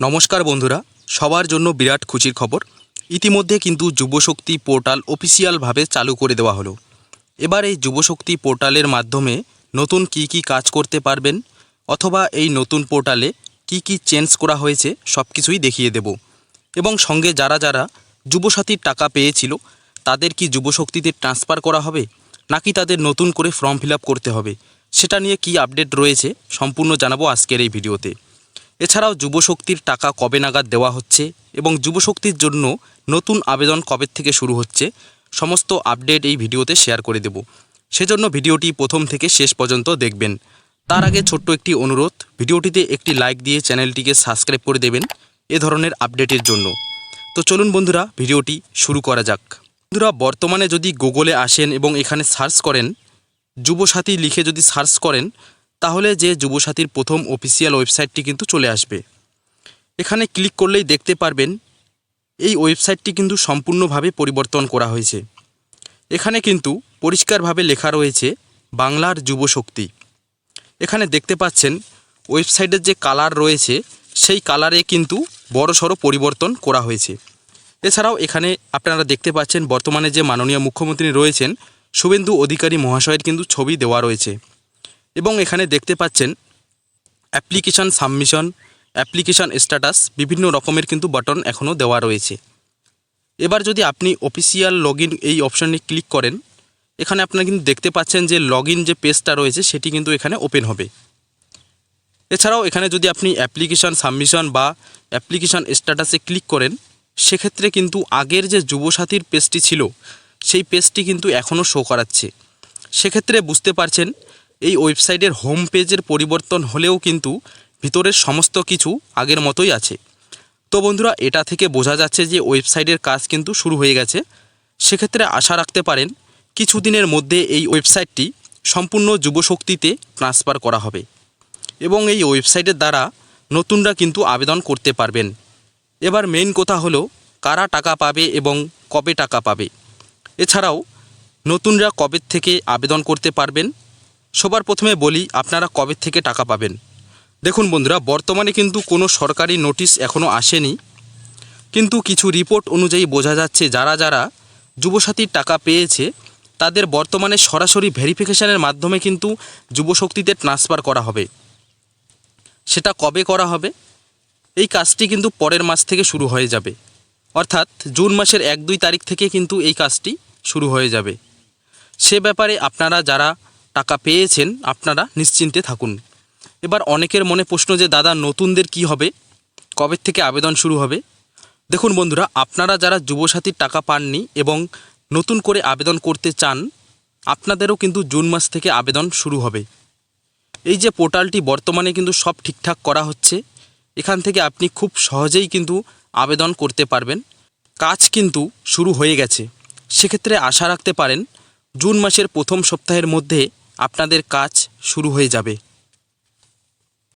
নমস্কার বন্ধুরা, সবার জন্য বিরাট খুশির খবর। ইতিমধ্যে কিন্তু যুবশক্তি পোর্টাল অফিসিয়ালভাবে চালু করে দেওয়া হলো। এবার এই যুবশক্তি পোর্টালের মাধ্যমে নতুন কি কাজ করতে পারবেন, অথবা এই নতুন পোর্টালে কি চেঞ্জ করা হয়েছে সব কিছুই দেখিয়ে দেব। এবং সঙ্গে যারা যারা যুবসাথীর টাকা পেয়েছিল তাদের কি যুবশক্তিতে ট্রান্সফার করা হবে, নাকি তাদের নতুন করে ফর্ম ফিল আপ করতে হবে, সেটা নিয়ে কি আপডেট রয়েছে সম্পূর্ণ জানাবো আজকের এই ভিডিওতে। এছাড়াও যুবশক্তির টাকা কবে নাগাদ দেওয়া হচ্ছে এবং যুবশক্তির জন্য নতুন আবেদন কবে থেকে শুরু হচ্ছে, সমস্ত আপডেট এই ভিডিওতে শেয়ার করে দেব। সেজন্য ভিডিওটি প্রথম থেকে শেষ পর্যন্ত দেখবেন। তার আগে ছোট্ট একটি অনুরোধ, ভিডিওটিতে একটি লাইক দিয়ে চ্যানেলটিকে সাবস্ক্রাইব করে দেবেন এ ধরনের আপডেটের জন্য। তো চলুন বন্ধুরা, ভিডিওটি শুরু করা যাক। বন্ধুরা, বর্তমানে যদি গুগলে আসেন এবং এখানে সার্চ করেন যুবসাথী লিখে যদি সার্চ করেন, তাহলে যে যুবসাথীর প্রথম অফিসিয়াল ওয়েবসাইটটি কিন্তু চলে আসবে। এখানে ক্লিক করলেই দেখতে পারবেন এই ওয়েবসাইটটি কিন্তু সম্পূর্ণভাবে পরিবর্তন করা হয়েছে। এখানে কিন্তু পরিষ্কারভাবে লেখা রয়েছে বাংলার যুবশক্তি। এখানে দেখতে পাচ্ছেন ওয়েবসাইটের যে কালার রয়েছে সেই কালারে কিন্তু বড়সড় পরিবর্তন করা হয়েছে। এছাড়াও এখানে আপনারা দেখতে পাচ্ছেন বর্তমানে যে মাননীয় মুখ্যমন্ত্রী রয়েছেন শুভেন্দু অধিকারী মহাশয়ের কিন্তু ছবি দেওয়া রয়েছে। এবং এখানে দেখতে পাচ্ছেন অ্যাপ্লিকেশান সাবমিশন, অ্যাপ্লিকেশান স্ট্যাটাস, বিভিন্ন রকমের কিন্তু বাটন এখনও দেওয়া রয়েছে। এবার যদি আপনি অফিসিয়াল লগইন এই অপশানে ক্লিক করেন, এখানে আপনারা কিন্তু দেখতে পাচ্ছেন যে লগইন যে পেজটা রয়েছে সেটি কিন্তু এখানে ওপেন হবে। এছাড়াও এখানে যদি আপনি অ্যাপ্লিকেশান সাবমিশন বা অ্যাপ্লিকেশান স্ট্যাটাসে ক্লিক করেন, সেক্ষেত্রে কিন্তু আগের যে যুবসাথীর পেজটি ছিল সেই পেজটি কিন্তু এখনও শো করাচ্ছে। সেক্ষেত্রে বুঝতে পারছেন এই ওয়েবসাইটের হোম পেজের পরিবর্তন হলেও কিন্তু ভিতরের সমস্ত কিছু আগের মতোই আছে। তো বন্ধুরা, এটা থেকে বোঝা যাচ্ছে যে ওয়েবসাইটের কাজ কিন্তু শুরু হয়ে গেছে। সেক্ষেত্রে আশা রাখতে পারেন কিছুদিনের মধ্যে এই ওয়েবসাইটটি সম্পূর্ণ যুবশক্তিতে ট্রান্সফার করা হবে এবং এই ওয়েবসাইটের দ্বারা নতুনরা কিন্তু আবেদন করতে পারবেন। এবার মেইন কথা হলো কারা টাকা পাবে এবং কবে টাকা পাবে, এছাড়াও নতুনরা কবে থেকে আবেদন করতে পারবেন। সবার প্রথমে বলি আপনারা কবে থেকে টাকা পাবেন। দেখুন বন্ধুরা, বর্তমানে কিন্তু কোনো সরকারি নোটিশ এখনও আসেনি, কিন্তু কিছু রিপোর্ট অনুযায়ী বোঝা যাচ্ছে যারা যারা যুবসাথীর টাকা পেয়েছে তাদের বর্তমানে সরাসরি ভেরিফিকেশানের মাধ্যমে কিন্তু যুবশক্তিতে ট্রান্সফার করা হবে। সেটা কবে করা হবে, এই কাজটি কিন্তু পরের মাস থেকে শুরু হয়ে যাবে, অর্থাৎ জুন মাসের 1-2 তারিখ থেকে কিন্তু এই কাজটি শুরু হয়ে যাবে। সে ব্যাপারে আপনারা যারা টাকা পেয়েছেন আপনারা নিশ্চিন্তে থাকুন। এবার অনেকের মনে প্রশ্ন যে দাদা নতুনদের কি হবে, কবে থেকে আবেদন শুরু হবে। দেখুন বন্ধুরা, আপনারা যারা যুবসাথীর টাকা পাননি এবং নতুন করে আবেদন করতে চান, আপনাদেরও কিন্তু জুন মাস থেকে আবেদন শুরু হবে। এই যে পোর্টালটি বর্তমানে কিন্তু সব ঠিকঠাক করা হচ্ছে, এখান থেকে আপনি খুব সহজেই কিন্তু আবেদন করতে পারবেন। কাজ কিন্তু শুরু হয়ে গেছে। সেক্ষেত্রে আশা রাখতে পারেন জুন মাসের প্রথম সপ্তাহের মধ্যে আপনাদের কাজ শুরু হয়ে যাবে।